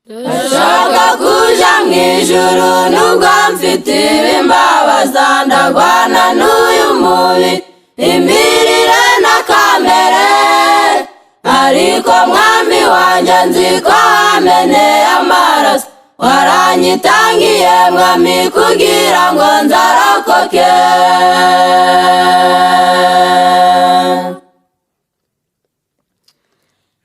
ndashaka kuja mwijuru nubwo mfite ibimbabaza ndagwana n'uyu mubiri imirire na kamere ariko mwami wanje nziko wameneye amaraso waranyitangiye mwami kugira ngo nzarokoke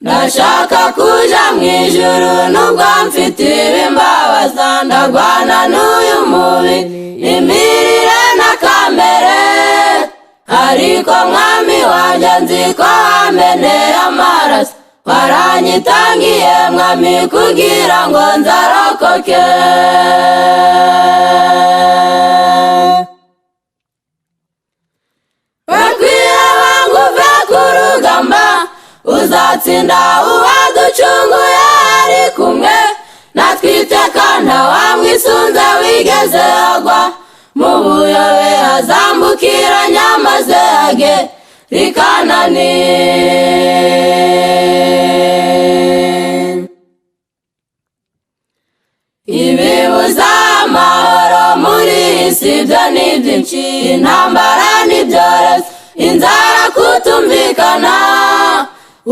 ndashaka kuja mwijuru nubwo mfite ibimbabaza ndagwana n'uyu mubiri imirire na kamere ariko mwami wanje nziko wameneye amaraso waranyitangiye mwami kugira ngo nzarokoke bakwiye banguve ku rugamba uzatsinda uwaducunguye ari kumwe natwiteka ntawamwisunze wigeze agwa mu buyobe azambukiranya maze agera i Kanani ibibuza amahoro muri iyi si byo ni byinshi intambara n'ibyorezo inzara kutumvikana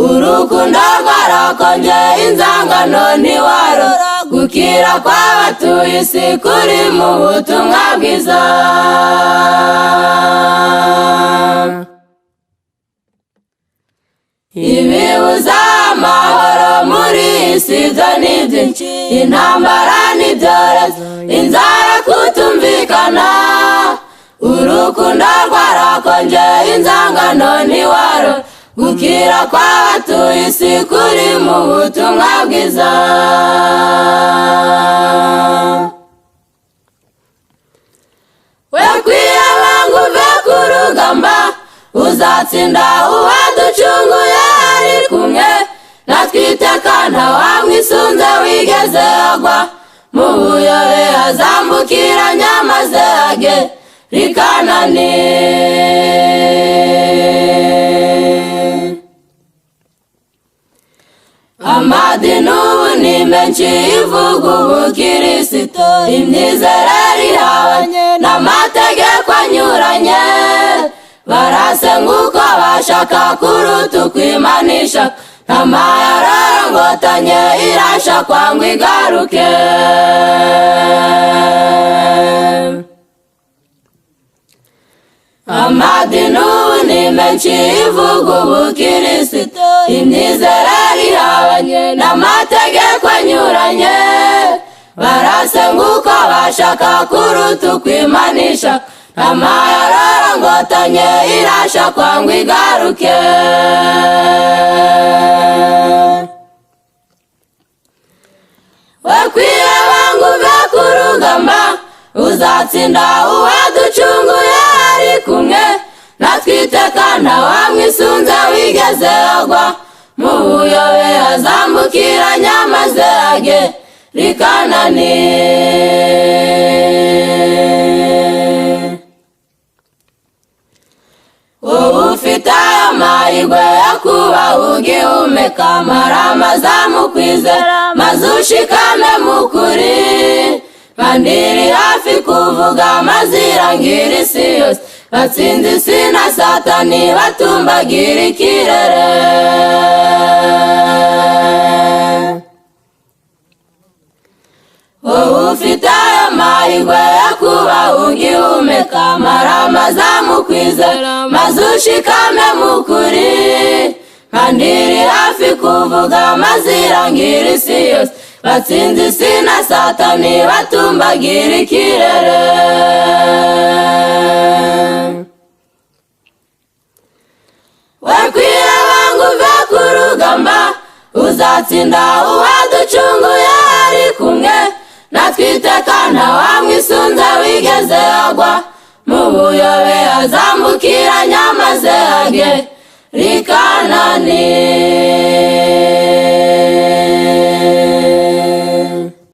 urukundo rwarakonje inzangano ntiwarora gukira kw'abatuye isi kuri mu butumwa bwiza ibibuza amahoro muri iyi si byo ni byinshi intambara n'ibyorezo inzara kutumvikana urukundo rwarakonje inzangano ntiwarora gukira kw'abatuye isi kuri mu butumwa bwiza wekwiye banguve ku rugamba uzatsinda uwaducunguye ari kumwe natwiteka ntawamwisunze wigeze agwa mu buyobe azambukiranya maze agera i Kanani amadini ubu ni menshi ivuga ubukristo imyizerere ihabanye n'amategeko anyuranye barasenga uko bashaka kuruta uko Imana ishaka ntamayararangotanye irashakwa ngo igaruke amadini ubu ni menshi ivuga ubukristo imyizerere ihabanye n'amategeko anyuranye barasenga uko bashaka kuruta uko Imana ishaka ntamayararangotanye irashakwa ngo igaruke wekwiye banguve ku rugamba uzatsinda uwaducunguye ari kumwe natwiteka ntawamwisunze wigeze agwa mu buyobe azambukiranya maze agera i Kanani wowe ufite ayo mahirwe yo kuba ugihumeka amarama azamukwizera maze ushikame mu kuri kandi iri hafi kuvuga amazirangira isi yose batsinze isi na satani batumbagira ikirere wowe ufite ayo mahirwe yo kuba ugihumeka amarama azamukwizera maze ushikame mu kuri kandi iri hafi kuvuga amazirangira isi yose batsinze isi na satani batumbagira ikirere wekwiye banguve ku rugamba uzatsinda uwaducunguye ari kumwe natwiteka ntawamwisunze wigeze agwa mu buyobe azambukiranya maze agera i Kanani